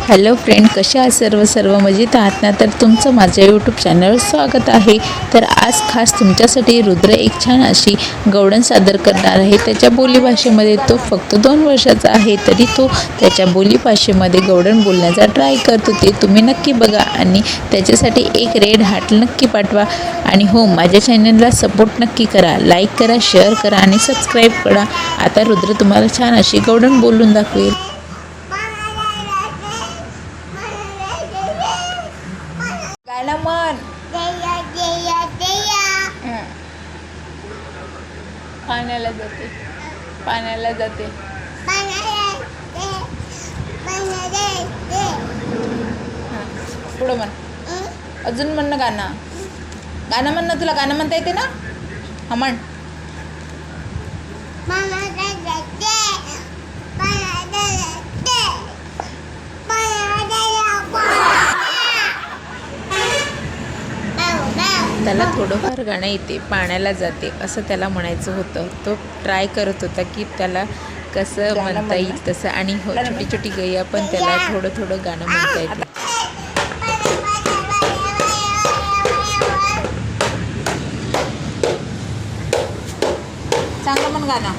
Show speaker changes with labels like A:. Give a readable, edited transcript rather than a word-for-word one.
A: Hello friend, कशा आहात सर्व मजेत आहात ना? तर तुमचं माझ्या यूट्यूब चॅनलवर स्वागत आहे. तर आज खास तुमच्यासाठी रुद्र एक छान अशी गवळण सादर करणार आहे. त्याच्या बोलीभाषेमध्ये तो फक्त 2 वर्षाचा आहे, तरी तो त्याच्या बोलीभाषेमध्ये गवळण बोलण्याचा ट्राय करतो. ते तुम्ही नक्की बघा आणि त्याच्यासाठी एक रेड हार्ट नक्की पाठवा. आणि हो, माझ्या चॅनलला सपोर्ट नक्की करा, लाईक करा, शेअर करा आणि सबस्क्राईब करा. आता रुद्र तुम्हाला छान अशी गवळण बोलून दाखवेल. गाणं म्हण. पाण्याला जाते, पाण्याला जाते. पुढं म्हण, अजून म्हण ना गाणं. गाणं म्हण ना, तुला गाणं म्हणता येते ना? हा म्हण. त्याला थोडंफार गाणं येते, पाण्याला जाते असं त्याला म्हणायचं होतं. तो ट्राय करत होता की त्याला कसं म्हणता येईल तसं. आणि हो, छोटी छोटी गैया पण त्याला थोडं थोडं गाणं म्हणता येते. चांगलं म्हण गाणं.